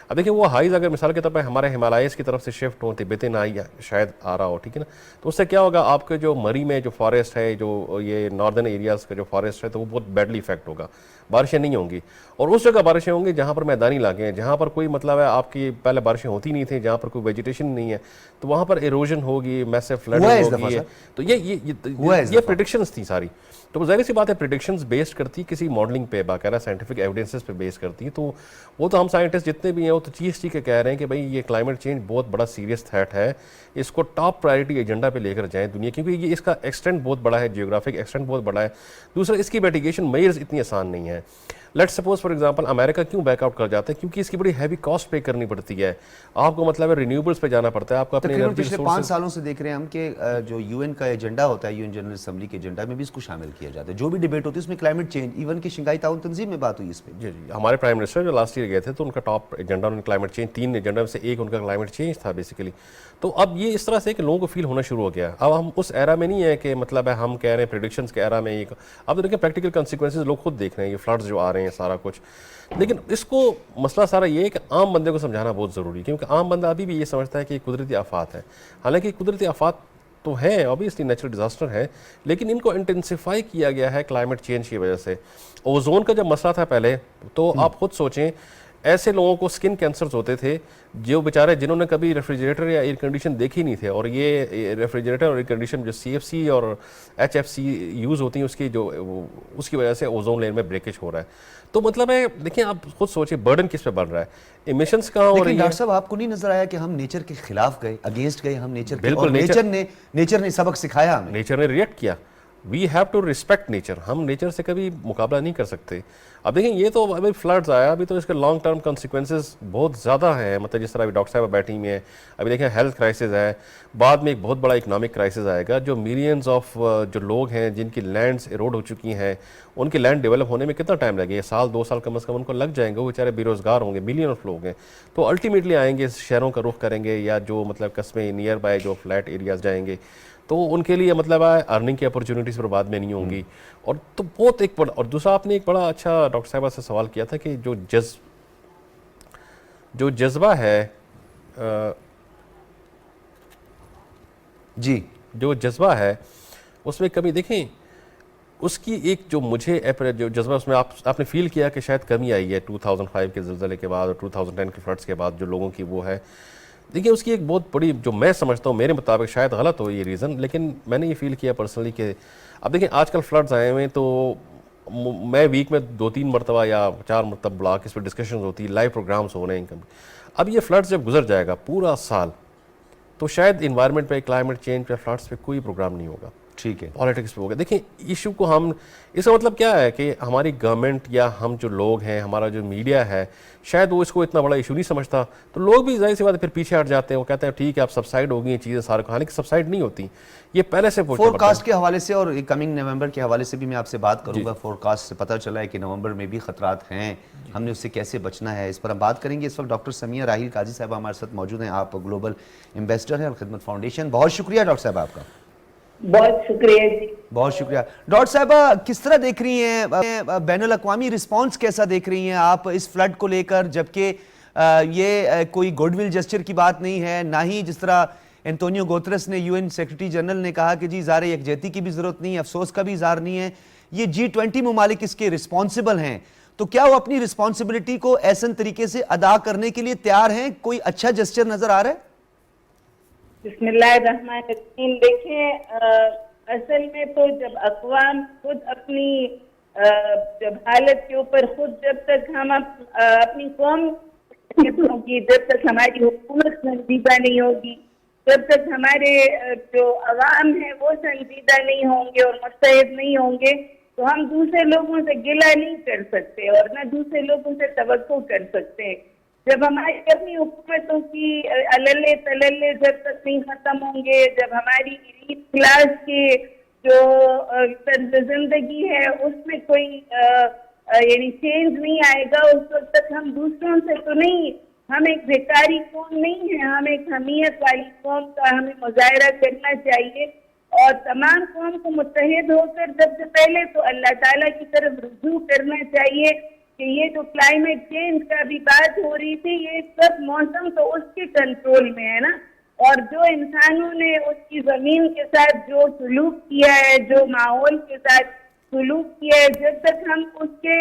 اب دیکھیں وہ ہائیز اگر مثال کے طور پہ ہمارے ہمالائز کی طرف سے شفٹ ہوں, تبتین ہائی شاید آ رہا ہو, ٹھیک ہے نا, تو اس سے کیا ہوگا, آپ کے جو مری میں جو فارسٹ ہے, جو یہ ناردرن ایریاز کا جو فارسٹ ہے, تو وہ بہت بیڈلی افیکٹ ہوگا. بارشیں نہیں ہوں گی, اور اس جگہ بارشیں ہوں گی جہاں پر میدانی علاقے ہیں, جہاں پر کوئی مطلب ہے آپ کی پہلے بارشیں ہوتی نہیں تھیں, جہاں پر کوئی ویجیٹیشن نہیں ہے, تو وہاں پر ایروژن ہوگی, میسو فلڈنگ ہوگی. تو یہ پریڈکشنز تھیں ساری. تو ظاہر سی بات ہے پریڈکشنز بیسڈ کرتی کسی ماڈلنگ پہ, باقاعدہ سائنٹیفک ایویڈنسز پہ بیس کرتی. تو وہ تو ہم سائنٹسٹ جتنے بھی ہیں وہ تو چیز کے کہہ رہے ہیں کہ بھائی یہ کلائمیٹ چینج بہت بڑا سیریس تھریٹ ہے, اس کو ٹاپ پرائرٹی ایجنڈا پہ لے کر جائیں دنیا, کیونکہ یہ اس کا ایکسٹینٹ بہت بڑا ہے, جیوگرافک ایکسٹینٹ بہت بڑا ہے. دوسرا اس کی میٹیگیشن میئرز اتنی آسان نہیں ہے. لیٹس سپوز فار ایگزامپل امریکہ کیوں بیک آؤٹ کر جاتا ہے, کیونکہ اس کی بڑی ہیوی کاسٹ پے کرنی پڑتی ہے, آپ کو مطلب ہے رینیوبلس پہ جانا پڑتا ہے, آپ کو اپنے انرجی پچھلے 5 سالوں سے دیکھ رہے ہیں ہم کہ جو یو این کا ایجنڈا ہوتا ہے, یو این جنرل اسمبلی کے ایجنڈا میں بھی اس کو شامل کیا جاتا ہے, جو بھی ڈیبیٹ ہوتی ہے اس میں کلائمیٹ چینج, ایون کہ شنگھائی تعاون تنظیم میں بات ہوئی اس پہ. جی ہمارے پرائم منسٹر جو لاسٹ ایئر گئے تھے تو ان کا top agenda climate change, 3 agenda میں سے ایک ان کا کلائمیٹ چینج تھا بیسیکلی. تو اب یہ اس طرح سے کہ لوگوں کو فیل ہونا شروع ہو گیا. اب ہم اس ایرا میں نہیں ہے کہ مطلب ہے ہم کہہ رہے ہیں پریڈکشنز کے ایرا میں, یہ اب تو دیکھیں پریکٹیکل کنسیکوینسز لوگ خود دیکھ رہے ہیں, یہ فلڈز جو آ رہے ہیں سارا کچھ. لیکن اس کو مسئلہ سارا یہ ہے کہ عام بندے کو سمجھانا بہت ضروری ہے, کیونکہ عام بندہ ابھی بھی یہ سمجھتا ہے کہ یہ قدرتی آفات ہیں. حالانکہ قدرتی آفات تو ہیں, اوبیسلی نیچرل ڈیزاسٹر ہے, لیکن ان کو انٹینسیفائی کیا گیا ہے کلائمیٹ چینج کی وجہ سے. اوزون کا جب مسئلہ تھا پہلے, تو آپ خود سوچیں ایسے لوگوں کو سکن کینسرز ہوتے تھے جو بیچارے جنہوں نے کبھی ریفریجریٹر یا ایئر کنڈیشن دیکھی نہیں تھے, اور یہ ریفریجریٹر اور ایئر کنڈیشن جو سی ایف سی اور ایچ ایف سی یوز ہوتی ہیں اس کی وجہ سے اوزون لیئر میں بریکیج ہو رہا ہے. تو مطلب ہے دیکھیں آپ خود سوچیں برڈن کس پہ بڑھ رہا ہے, ایمیشنز کہاں ہو رہی ہیں. ڈاکٹر صاحب آپ کو نہیں نظر آیا کہ ہم نیچر کے خلاف گئے, اگینسٹ گئے ہم نیچر کے, بالکل, اور نیچر نے سبق سکھایا ہمیں, نیچر نے ریئیکٹ کیا. We have to respect nature, ہم نیچر سے کبھی مقابلہ نہیں کر سکتے. اب دیکھیں یہ تو ابھی فلڈز آیا, ابھی تو اس کے لانگ ٹرم کنسیکوینسز بہت زیادہ ہیں, مطلب جس طرح ابھی ڈاکٹر صاحب بیٹھی ہوئی ہیں, ابھی دیکھیں ہیلتھ کرائسس ہے, بعد میں ایک بہت بڑا اکنامک کرائسس آئے گا, جو ملینز آف جو لوگ ہیں جن کی لینڈز ایروڈ ہو چکی ہیں, ان کی لینڈ ڈیولپ ہونے میں کتنا ٹائم لگے گا, 1-2 سال کم از کم ان کو لگ جائیں گے, وہ بیچارے بے روزگار ہوں گے, ملین آف لوگ ہیں. تو الٹیمیٹلی آئیں گے شہروں کا رخ کریں گے, یا جو مطلب قصبے نیئر بائی جو فلیٹ ایریاز جائیں گے, تو ان کے لیے مطلب ہے ارننگ کی اپرچونیٹیز پر بعد میں نہیں ہوں گی. اور تو بہت ایک بڑا, اور دوسرا آپ نے ایک بڑا اچھا ڈاکٹر صاحبہ سے سوال کیا تھا کہ جو جذبہ ہے جی جو جذبہ ہے اس میں کمی, دیکھیں اس کی ایک جو مجھے جو جذبہ اس میں آپ نے فیل کیا کہ شاید کمی آئی ہے 2005 کے زلزلے کے بعد اور 2010 کے فلڈز کے بعد جو لوگوں کی وہ ہے. دیکھیں اس کی ایک بہت بڑی, جو میں سمجھتا ہوں میرے مطابق شاید غلط ہو یہ ریزن, لیکن میں نے یہ فیل کیا پرسنلی کہ اب دیکھیں آج کل فلڈز آئے ہوئے ہیں, تو میں ویک میں 2-3 مرتبہ یا 4 مرتبہ بلاک اس پہ ڈسکشنز ہوتی, لائیو پروگرامز ہو رہے ہیں. اب یہ فلڈز جب گزر جائے گا پورا سال, تو شاید انوائرمنٹ پہ, کلائمیٹ چینج پہ, فلڈز پہ کوئی پروگرام نہیں ہوگا. ٹھیک ہے, پالیٹکس پہ ہوگا. دیکھیں ایشو کو ہم, اس کا مطلب کیا ہے کہ ہماری گورنمنٹ یا ہم جو لوگ ہیں, ہمارا جو میڈیا ہے, شاید وہ اس کو اتنا بڑا ایشو نہیں سمجھتا, تو لوگ بھی ظاہر سی بات ہے پھر پیچھے ہٹ جاتے ہیں. وہ کہتے ہیں ٹھیک ہے اب سبسائڈ ہو گئی ہیں چیزیں سارے, حالانکہ سبسائڈ نہیں ہوتی, یہ پہلے سے فور کاسٹ کے حوالے سے اور کمنگ نومبر کے حوالے سے بھی میں آپ سے بات کروں گا. فور کاسٹ سے پتہ چلا ہے کہ نومبر میں بھی خطرات ہیں, ہم نے اس سے کیسے بچنا ہے, اس پر ہم بات کریں گے. اس وقت ڈاکٹر سمیہ راحیل قاضی صاحبہ ہمارے ساتھ موجود ہیں, آپ گلوبل انویسٹر ہیں الخدمت فاؤنڈیشن. بہت شکریہ ڈاکٹر صاحبہ آپ کا. بہت شکریہ جی. بہت شکریہ. ڈاکٹر صاحبہ کس طرح دیکھ رہی ہیں, بین الاقوامی رسپانس کیسا دیکھ رہی ہیں آپ اس فلڈ کو لے کر, جبکہ یہ کوئی گڈ ول جسچر کی بات نہیں ہے, نہ ہی جس طرح انتونیو گوترس نے, یو این سیکرٹری جنرل نے کہا کہ جی اظہار یکجہتی کی بھی ضرورت نہیں ہے, افسوس کا بھی اظہار نہیں ہے. یہ G20 ممالک اس کے رسپانسبل ہیں, تو کیا وہ اپنی رسپانسبلٹی کو ایسن طریقے سے ادا کرنے کے لیے تیار ہیں؟ کوئی اچھا جسچر نظر آ رہا ہے؟ بسم اللہ الرحمن الرحیم. دیکھیں اصل میں تو جب اقوام خود اپنی جب حالت کے اوپر خود, جب تک ہم اپنی قوم ہوگی, جب تک ہماری حکومت سنجیدہ نہیں ہوگی, جب تک ہمارے جو عوام ہیں وہ سنجیدہ نہیں ہوں گے اور مستعد نہیں ہوں گے, تو ہم دوسرے لوگوں سے گلہ نہیں کر سکتے اور نہ دوسرے لوگوں سے توقع کر سکتے. جب ہماری اپنی حکومتوں کی عللے تللے جب تک نہیں ختم ہوں گے, جب ہماری ایلیٹ کلاس کے جو طرز زندگی ہے اس میں کوئی یعنی چینج نہیں آئے گا, اس وقت تک ہم دوسروں سے تو نہیں, ہم ایک بیکاری قوم نہیں ہے, ہم ایک حمیت والی قوم کا ہمیں مظاہرہ کرنا چاہیے, اور تمام قوم کو متحد ہو کر سب سے پہلے تو اللہ تعالیٰ کی طرف رجوع کرنا چاہیے کہ یہ جو کلائمیٹ چینج کا بھی بات ہو رہی تھی, یہ سب موسم تو اس کے کنٹرول میں ہے نا, اور جو انسانوں نے اس کی زمین کے ساتھ جو سلوک کیا ہے, جو ماحول کے ساتھ سلوک کیا ہے, جب تک ہم اس کے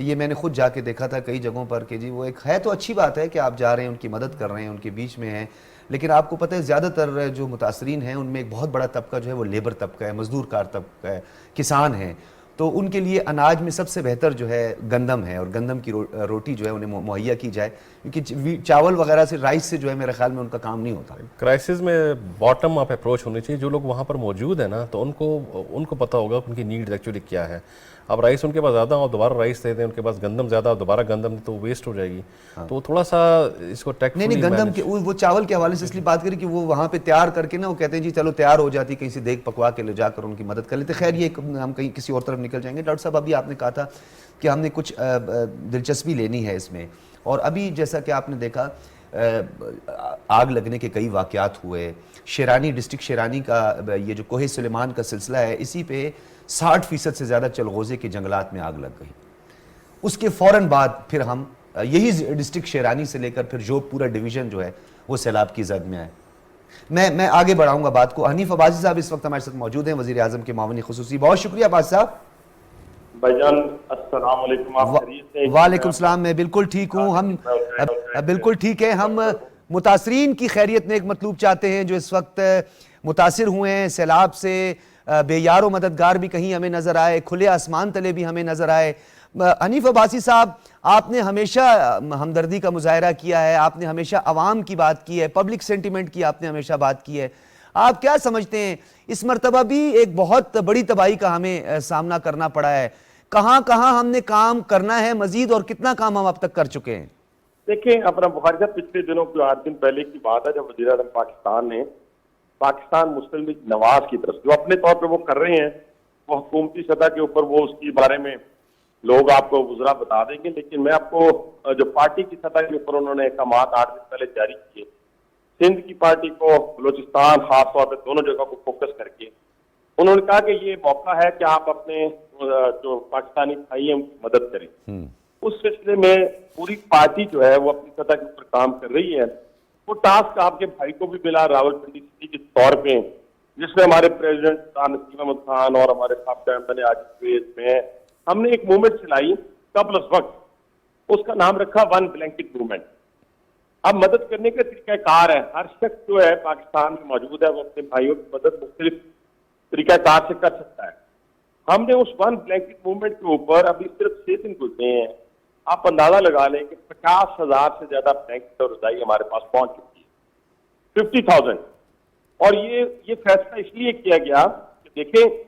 یہ میں نے خود جا کے دیکھا تھا کئی جگہوں پر کہ جی وہ ایک ہے تو اچھی بات ہے کہ آپ جا رہے ہیں، ان کی مدد کر رہے ہیں، ان کے بیچ میں ہیں، لیکن آپ کو پتہ ہے زیادہ تر جو متاثرین ہیں ان میں ایک بہت بڑا طبقہ جو ہے وہ لیبر طبقہ ہے، مزدور کار طبقہ ہے، کسان ہیں. تو ان کے لیے اناج میں سب سے بہتر جو ہے گندم ہے، اور گندم کی روٹی جو ہے انہیں مہیا کی جائے، کیونکہ چاول وغیرہ سے، رائس سے جو ہے میرے خیال میں ان کا کام نہیں ہوتا. کرائسس میں باٹم اپ اپروچ ہونی چاہیے. جو لوگ وہاں پر موجود ہیں نا، تو ان کو پتہ ہوگا ان کی نیڈ ایکچولی کیا ہے. اب رائس ان کے پاس زیادہ ہو، دوبارہ رائس دے دیں، ان کے پاس گندم زیادہ ہو، دوبارہ گندم تو ویسٹ ہو جائے گی. تو تھوڑا سا اس کو نہیں گندم کے وہ چاول کے حوالے سے اس لیے بات کری کہ وہ وہاں پہ تیار کر کے نا، وہ کہتے ہیں جی چلو تیار ہو جاتی، کہیں سے دیکھ پکوا کے لے جا کر ان کی مدد کر لیتے. خیر یہ ہم کہیں کسی اور طرف نکل جائیں گے. ڈاکٹر صاحب ابھی آپ نے کہا تھا کہ ہم نے کچھ دلچسپی لینی ہے اس میں، اور ابھی جیسا کہ آپ نے دیکھا آگ لگنے کے کئی واقعات ہوئے. شیرانی ڈسٹرکٹ شیرانی کا یہ جو کوہ سلیمان کا سلسلہ ہے، اسی پہ 60% سے زیادہ چلغوزے کے جنگلات میں آگ لگ گئی. اس کے فوراً بعد پھر ہم یہی ڈسٹرکٹ شیرانی سے لے کر پھر جو پورا ڈویژن جو ہے وہ سیلاب کی زد میں آئے. میں آگے بڑھاؤں گا بات کو. حنیف عباسی صاحب اس وقت ہمارے ساتھ موجود ہیں، وزیر اعظم کے معاون خصوصی. بہت شکریہ عباسی صاحب. بھائی جان السلام علیکم. آپ خیریت سے؟ وعلیکم السلام. میں بالکل ٹھیک ہوں. ہم بالکل ٹھیک ہے. ہم متاثرین کی خیریت نیک مطلوب چاہتے ہیں جو اس وقت متاثر ہوئے ہیں سیلاب سے. بے یار و مددگار بھی کہیں ہمیں نظر آئے، کھلے آسمان تلے بھی ہمیں نظر آئے. حنیف عباسی صاحب، آپ نے ہمیشہ ہمدردی کا مظاہرہ کیا ہے، آپ نے ہمیشہ عوام کی بات کی ہے، پبلک سینٹیمنٹ کی آپ نے ہمیشہ بات کی ہے. آپ کیا سمجھتے ہیں اس مرتبہ بھی ایک بہت بڑی تباہی کا ہمیں سامنا کرنا پڑا ہے، کہاں کہاں ہم نے کام کرنا ہے مزید اور کتنا کام ہم اب تک کر چکے ہیں؟ دیکھیں اپنا بخاری صاحب، پچھلے دنوں کو 8 دن پہلے کی بات ہے جب وزیر اعظم پاکستان نے پاکستان مسلم لیگ نواز کی طرف جو اپنے طور پہ وہ کر رہے ہیں، وہ حکومتی سطح کے اوپر وہ اس کے بارے میں لوگ آپ کو وزراء بتا دیں گے، لیکن میں آپ کو جو پارٹی کی سطح کے اوپر انہوں نے احکامات 8 دن پہلے جاری کیے، سندھ کی پارٹی کو، بلوچستان خاص طور پہ دونوں جگہ کو فوکس کر کے انہوں نے کہا کہ یہ موقع ہے کہ آپ اپنے جو پاکستانی بھائی ہیں ان کی مدد کریں. اس سلسلے میں پوری پارٹی جو ہے وہ اپنی سطح کے اوپر کام کر رہی ہے. وہ ٹاسک آپ کے بھائی کو بھی ملا راول پنڈی سٹی کے طور پہ، جس میں ہمارے پریزیڈنٹ نسیم احمد خان اور ہمارے صاحب بنے آج میں ہم نے ایک موومنٹ چلائی قبل اس وقت، اس کا نام رکھا ون بلینکٹ موومنٹ. اب مدد کرنے کا طریقہ کار ہے، ہر شخص جو ہے پاکستان میں موجود ہے وہ اپنے بھائیوں کی مدد مختلف طریقہ کار سے کر سکتا ہے. ہم نے اس ون بلینکٹ موومنٹ کے اوپر ابھی صرف 6 دن گزرے ہیں، آپ اندازہ لگا لیں کہ 50,000 سے زیادہ بلینکٹ اور رضائی ہمارے پاس پہنچ چکی ہے، 50,000. اور یہ فیصلہ اس لیے کیا گیا کہ دیکھیں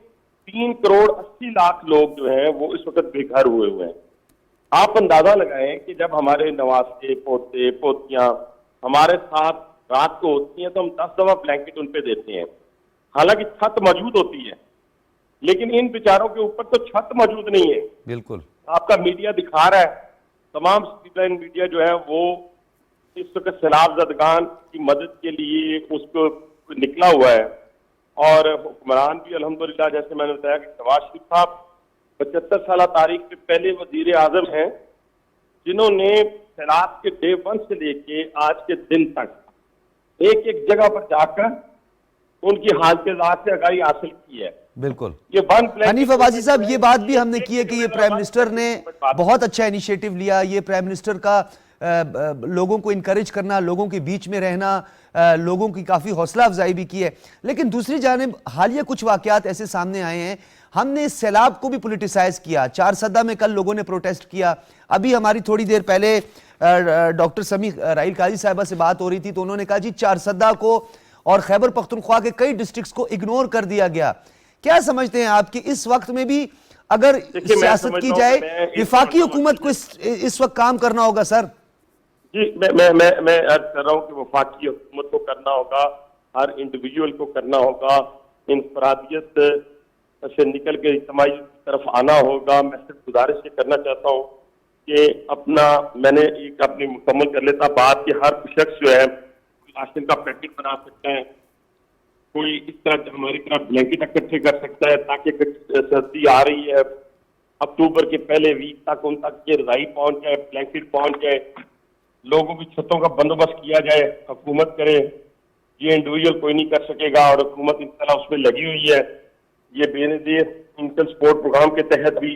3 کروڑ 80 لاکھ لوگ جو ہیں وہ اس وقت بے گھر ہوئے ہیں. آپ اندازہ لگائیں کہ جب ہمارے نواسے پوتے پوتیاں ہمارے ساتھ رات کو ہوتی ہیں تو ہم 10 دفعہ بلینکٹ ان پہ دیتے ہیں، حالانکہ چھت موجود ہوتی ہے، لیکن ان بیچاروں کے اوپر تو چھت موجود نہیں ہے. بالکل آپ کا میڈیا دکھا رہا ہے، تمام اسٹریٹ لائن میڈیا جو ہے وہ اس وقت سیلاب زدگان کی مدد کے لیے اس کو نکلا ہوا ہے. اور حکمران بھی الحمدللہ جیسے میں نے بتایا کہ نواز شریف صاحب 75 سالہ تاریخ کے پہلے وزیر اعظم ہیں جنہوں نے سیلاب کے ڈے 1 سے لے کے آج کے دن تک ایک ایک جگہ پر جا کر ان کی حالت ذات سے آگاہی حاصل کی ہے. بالکل. یہ حنیف عباسی صاحب یہ بات بھی ہم نے کی ہے کہ یہ پرائم منسٹر نے بہت اچھا انیشیٹو لیا. یہ پرائم منسٹر کا لوگوں کو انکریج کرنا، لوگوں کے بیچ میں رہنا، لوگوں کی کافی حوصلہ افزائی بھی کی ہے. لیکن دوسری جانب حالیہ کچھ واقعات ایسے سامنے آئے ہیں، ہم نے سیلاب کو بھی پولیٹیسائز کیا. 4 سدہ میں کل لوگوں نے پروٹیسٹ کیا. ابھی ہماری تھوڑی دیر پہلے ڈاکٹر سمیع رائل قاضی صاحبہ سے بات ہو رہی تھی تو انہوں نے کہا جی 4 سدہ کو اور خیبر پختونخوا کے کئی ڈسٹرکٹس کو اگنور کر دیا گیا. کیا سمجھتے ہیں آپ کہ اس وقت میں بھی اگر سیاست کی جائے وفاقی حکومت کو اس وقت کام کرنا ہوگا؟ سر جی میں عرض کر رہا ہوں کہ وفاقی حکومت کو کرنا ہوگا، ہر انڈیویجول کو کرنا ہوگا، انفرادیت سے نکل کے اجتماعی طرف آنا ہوگا. میں صرف گزارش یہ کرنا چاہتا ہوں کہ میں نے ایک اپنی مکمل کر لیتا بات کہ ہر شخص جو ہے راشن کا پیکٹ بنا سکتا ہے، کوئی اس طرح ہماری طرح بلینکٹ اکٹھے کر سکتا ہے تاکہ سردی آ رہی ہے اکتوبر کے پہلے ویک تک ان تک یہ رضائی پہنچ جائے، بلینکٹ پہنچ جائے، لوگوں کی چھتوں کا بندوبست کیا جائے، حکومت کرے. یہ انڈیویجول کوئی نہیں کر سکے گا اور حکومت انشاءاللہ اس میں لگی ہوئی ہے. یہ بے نظیر انکم سپورٹ پروگرام کے تحت بھی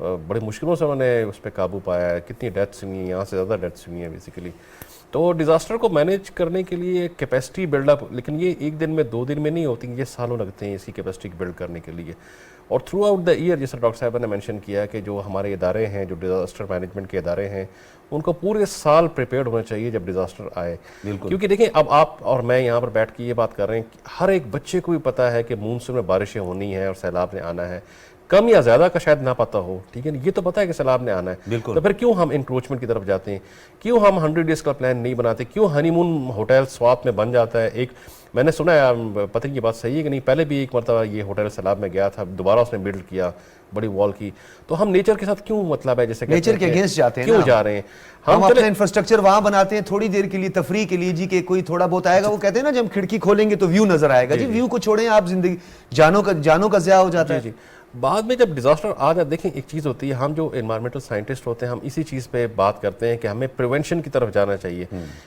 بڑی مشکلوں سے انہوں نے اس پہ قابو پایا ہے. کتنی ڈیتھس ہوئی ہیں, یہاں سے زیادہ ڈیتھس ہوئی ہیں بیسیکلی. تو ڈیزاسٹر کو مینیج کرنے کے لیے کیپیسٹی بلڈ اپ, لیکن یہ ایک دن میں 2 دن میں نہیں ہوتی, یہ سالوں لگتے ہیں اس کی کیپیسٹی بلڈ کرنے کے لیے. اور تھرو آؤٹ دا ایئر, جیسے ڈاکٹر صاحبہ نے مینشن کیا کہ جو ہمارے ادارے ہیں, جو ڈیزاسٹر مینجمنٹ کے ادارے ہیں, ان کو پورے سال پریپیئرڈ ہونا چاہیے جب ڈیزاسٹر آئے. کیونکہ دیکھیں اب آپ اور میں یہاں پر بیٹھ کے یہ بات کر رہے ہیں, ہر ایک بچے کو بھی پتہ ہے کہ مونسون میں بارشیں ہونی ہیں اور سیلاب نے آنا ہے. کم یا زیادہ کا شاید نہ پتہ ہو, ٹھیک ہے, یہ تو پتہ ہے کہ سیلاب نے آنا ہے. تو پھر کیوں ہم انکروچمنٹ کی طرف جاتے ہیں, کیوں ہم 100 ڈیز کا پلان نہیں بناتے, کیوں ہنی مون ہوٹل سوات میں بن جاتا ہے. ایک میں نے سنا ہے, پتہ نہیں یہ بات صحیح ہے کہ نہیں, پہلے بھی ایک مرتبہ یہ ہوٹل سیلاب میں گیا تھا, دوبارہ اس نے بلڈ کیا بڑی وال کی. تو ہم نیچر کے ساتھ کیوں مطلب ہے جیسے نیچر کے اگینسٹ جاتے ہیں, کیوں جا رہے ہیں ہم اپنا انفراسٹرکچر وہاں بناتے ہیں تھوڑی دیر کے لیے, تفریح کے لیے, جی کہ کوئی تھوڑا بہت آئے گا, وہ کہتے ہیں نا جب کھڑکی کھولیں گے تو ویو نظر آئے گا. جی ویو کو چھوڑیں آپ, زندگی جانوں کا ضیاع ہو جاتا ہے. جی بعد میں جب ڈیزاسٹر آ جائے, دیکھیں ایک چیز ہوتی ہے, ہم جو انوائرمنٹل سائنٹسٹ ہوتے ہیں ہم اسی چیز پہ بات کرتے ہیں کہ ہمیں پریونشن کی طرف جانا چاہیے.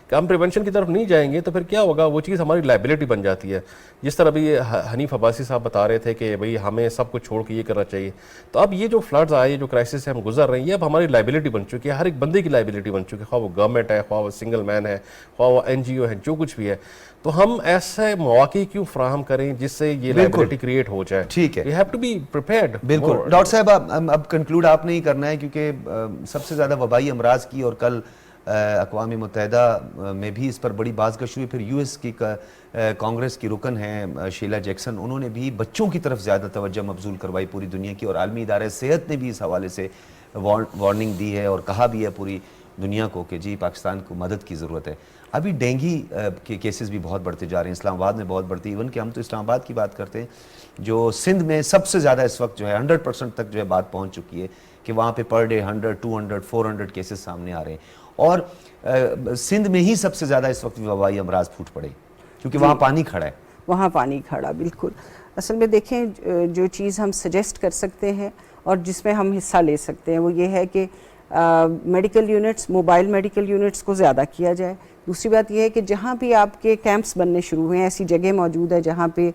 کہ ہم پریونشن کی طرف نہیں جائیں گے تو پھر کیا ہوگا, وہ چیز ہماری لائبلٹی بن جاتی ہے. جس طرح ابھی حنیف عباسی صاحب بتا رہے تھے کہ بھئی ہمیں سب کچھ چھوڑ کے یہ کرنا چاہیے. تو اب یہ جو فلڈز آئے, جو کرائسس سے ہم گزر رہے ہیں, یہ اب ہماری لائبلٹی بن چکی ہے, ہر ایک بندے کی لائبلٹی بن چکی ہے, خواہ وہ گورنمنٹ ہے, خواہ وہ سنگل مین ہے, خواہ وہ NGO ہے, جو کچھ بھی ہے. تو ہم ایسے مواقع کیوں فراہم کریں جس سے یہ لائبلٹی کریٹ ہو جائے. ٹھیک ہے, we have to be prepared. بالکل. ڈاکٹر صاحب اب کنکلوڈ آپ نے ہی کرنا ہے, کیونکہ سب سے زیادہ وبائی امراض کی, اور کل اقوام متحدہ میں بھی اس پر بڑی بازگشت ہوئی. پھر US کی کانگریس کی رکن ہیں شیلا جیکسن, انہوں نے بھی بچوں کی طرف زیادہ توجہ مبذول کروائی پوری دنیا کی, اور عالمی ادارہ صحت نے بھی اس حوالے سے وارننگ دی ہے اور کہا بھی ہے پوری دنیا کو کہ جی پاکستان کو مدد کی ضرورت ہے. ابھی ڈینگی کے کیسز بھی بہت بڑھتے جا رہے ہیں, اسلام آباد میں بہت بڑھتے ہیں. ایون کہ ہم تو اسلام آباد کی بات کرتے ہیں, جو سندھ میں سب سے زیادہ اس وقت جو ہے 100% تک جو ہے بات پہنچ چکی ہے کہ وہاں پہ پر ڈے 100, 200, 400 کیسز سامنے آ رہے ہیں. اور سندھ میں ہی سب سے زیادہ اس وقت وبائی امراض پھوٹ پڑے کیونکہ وہاں پانی کھڑا ہے. وہاں پانی کھڑا, بالکل. اصل میں دیکھیں جو چیز ہم سجیسٹ کر سکتے ہیں اور جس میں ہم حصہ لے سکتے ہیں وہ یہ ہے کہ medical units, mobile medical units کو زیادہ کیا جائے. دوسری بات یہ ہے کہ جہاں بھی آپ کے کیمپس بننے شروع ہوئے ہیں, ایسی جگہ موجود ہے جہاں پہ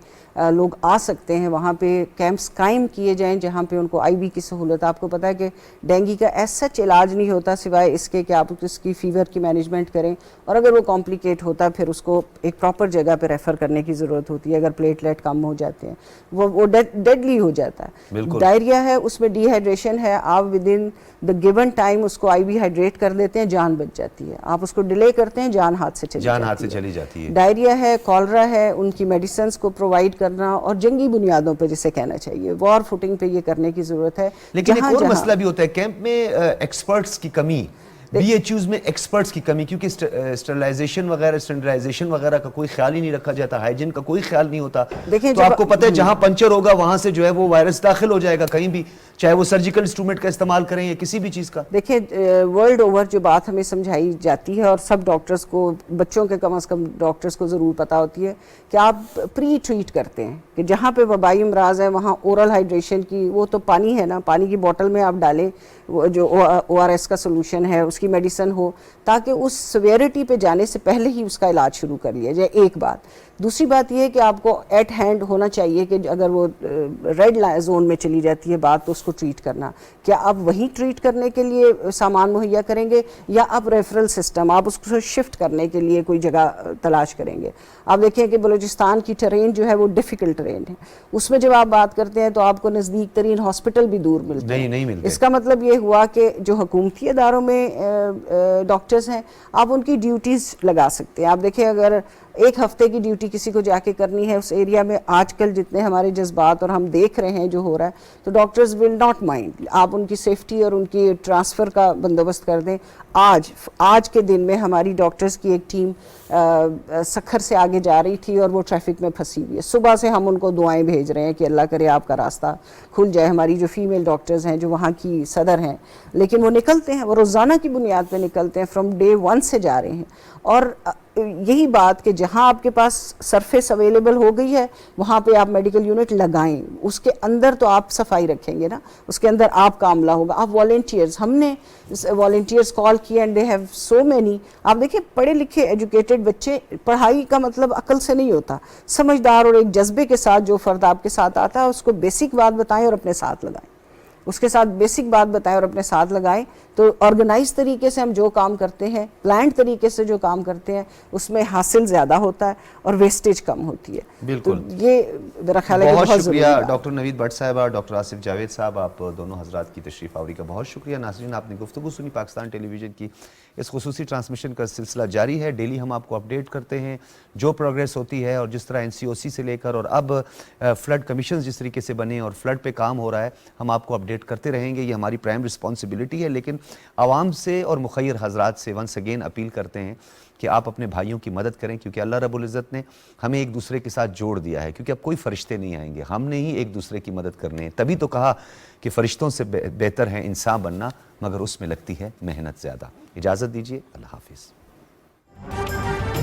لوگ آ سکتے ہیں, وہاں پہ کیمپس قائم کیے جائیں جہاں پہ ان کو IV کی سہولت. آپ کو پتہ ہے کہ ڈینگی کا ایز سچ علاج نہیں ہوتا سوائے اس کے کہ آپ اس کی فیور کی مینجمنٹ کریں, اور اگر وہ کمپلیکیٹ ہوتا پھر اس کو ایک پراپر جگہ پہ ریفر کرنے کی ضرورت ہوتی ہے. اگر پلیٹلیٹ کم ہو جاتے ہیں وہ ڈیڈلی ہو جاتا ہے. ڈائریا ہے, اس میں ڈی ہائیڈریشن ہے, آپ within the given time اس کو IV ہائیڈریٹ کر دیتے ہیں, جان بچ جاتی ہے. آپ اس کو ڈیلے کرتے ہیں, جان ہاتھ سے چلی جاتی ہے. ڈائریا ہے, کالرا ہے, ان کی میڈیسنز کو پرووائڈ کرنا اور جنگی بنیادوں پہ جسے کہنا چاہیے وار فوٹنگ پہ یہ کرنے کی ضرورت ہے. لیکن ایک اور مسئلہ بھی ہوتا ہے کیمپ میں, ایکسپرٹس کی کمی, BHUs میں ایکسپرٹس کی کمی, کیونکہ اسٹرلائزیشن وغیرہ کا کوئی خیال ہی نہیں رکھا جاتا, ہائیجین کا کوئی خیال نہیں ہوتا. تو آپ کو پتہ ہے جہاں پنچر ہوگا وہاں سے جو ہے وہ وائرس داخل ہو جائے گا کہیں بھی, چاہے وہ سرجیکل انسٹرومنٹ کا استعمال کریں یا کسی بھی چیز کا. دیکھیں ورلڈ اوور جو بات ہمیں سمجھائی جاتی ہے اور سب ڈاکٹرز کو, بچوں کے کم از کم ڈاکٹرز کو ضرور پتہ ہوتی ہے کہ آپ پری ٹریٹ کرتے ہیں کہ جہاں پہ وبائی امراض ہے وہاں اورل ہائیڈریشن کی, وہ تو پانی ہے نا, پانی کی بوٹل میں آپ ڈالیں وہ جو ORS کا سولوشن ہے, اس کی میڈیسن ہو, تاکہ اس سویئرٹی پہ جانے سے پہلے ہی اس کا علاج شروع کر لیا جائے. ایک بات. دوسری بات یہ ہے کہ آپ کو ایٹ ہینڈ ہونا چاہیے کہ اگر وہ ریڈ زون میں چلی جاتی ہے بات تو اس کو ٹریٹ کرنا, کیا آپ وہیں ٹریٹ کرنے کے لیے سامان مہیا کریں گے یا آپ ریفرل سسٹم, آپ اس کو شفٹ کرنے کے لیے کوئی جگہ تلاش کریں گے. آپ دیکھیں کہ بلوچستان کی ٹرین جو ہے وہ ڈیفیکلٹ ٹرین ہے, اس میں جب آپ بات کرتے ہیں تو آپ کو نزدیک ترین ہاسپٹل بھی دور ملتے ہیں. نہیں ملتے. اس کا مطلب یہ ہوا کہ جو حکومتی اداروں میں ڈاکٹرز ہیں آپ ان کی ڈیوٹیز لگا سکتے ہیں. آپ دیکھیں اگر ایک ہفتے کی ڈیوٹی کسی کو جا کے کرنی ہے اس ایریا میں, آج کل جتنے ہمارے جذبات اور ہم دیکھ رہے ہیں جو ہو رہا ہے, تو ڈاکٹرز ول ناٹ مائنڈ, آپ ان کی سیفٹی اور ان کی ٹرانسفر کا بندوبست کر دیں. آج کے دن میں ہماری ڈاکٹرز کی ایک ٹیم سکھر سے آگے جا رہی تھی اور وہ ٹریفک میں پھنسی ہوئی ہے. صبح سے ہم ان کو دعائیں بھیج رہے ہیں کہ اللہ کرے آپ کا راستہ کھل جائے. ہماری جو فیمیل ڈاکٹرز ہیں جو وہاں کی صدر ہیں, لیکن وہ نکلتے ہیں, وہ روزانہ کی بنیاد پہ نکلتے ہیں, فرام ڈے 1 سے جا رہے ہیں. اور یہی بات کہ جہاں آپ کے پاس سرفیس اویلیبل ہو گئی ہے وہاں پہ آپ میڈیکل یونٹ لگائیں. اس کے اندر تو آپ صفائی رکھیں گے نا, اس کے اندر آپ کا عملہ ہوگا. آپ والنٹیئرز, ہم نے والنٹیئرز کال کیے and they have so many. آپ دیکھیں پڑھے لکھے ایجوکیٹڈ بچے, پڑھائی کا مطلب عقل سے نہیں ہوتا, سمجھدار اور ایک جذبے کے ساتھ جو فرد آپ کے ساتھ آتا ہے اس کو بیسک بات بتائیں اور اپنے ساتھ لگائیں. اس کے ساتھ بیسک بات بتائیں اور اپنے ساتھ لگائیں تو آرگنائز طریقے سے ہم جو کام کرتے ہیں، پلانڈ طریقے سے جو کام کرتے ہیں، اس میں حاصل زیادہ ہوتا ہے اور ویسٹیج کم ہوتی ہے. بالکل. تو یہ میرا خیال ہے کہ بہت بہت شکریہ ضروری ہے. ڈاکٹر نوید بٹ صاحبہ، ڈاکٹر آصف جاوید صاحب، آپ دونوں حضرات کی تشریف آوری کا بہت شکریہ. ناظرین، آپ نے گفتگو سنی پاکستان ٹیلی ویژن کی. اس خصوصی ٹرانسمیشن کا سلسلہ جاری ہے. ڈیلی ہم آپ کو اپڈیٹ کرتے ہیں جو پروگریس ہوتی ہے، اور جس طرح NCOC سے لے کر اور اب فلڈ کمیشنز جس طریقے سے بنے اور فلڈ پہ کام ہو رہا ہے، ہم آپ کو اپڈیٹ کرتے رہیں گے. یہ ہماری پرائم رسپانسبلٹی ہے. لیکن عوام سے اور مخیر حضرات سے ونس اگین اپیل کرتے ہیں کہ آپ اپنے بھائیوں کی مدد کریں، کیونکہ اللہ رب العزت نے ہمیں ایک دوسرے کے ساتھ جوڑ دیا ہے. کیونکہ اب کوئی فرشتے نہیں آئیں گے، ہم نے ہی ایک دوسرے کی مدد کرنی ہے. تبھی تو کہا کہ فرشتوں سے بہتر ہے انسان بننا، مگر اس میں لگتی ہے محنت زیادہ. اجازت دیجیے، اللہ حافظ.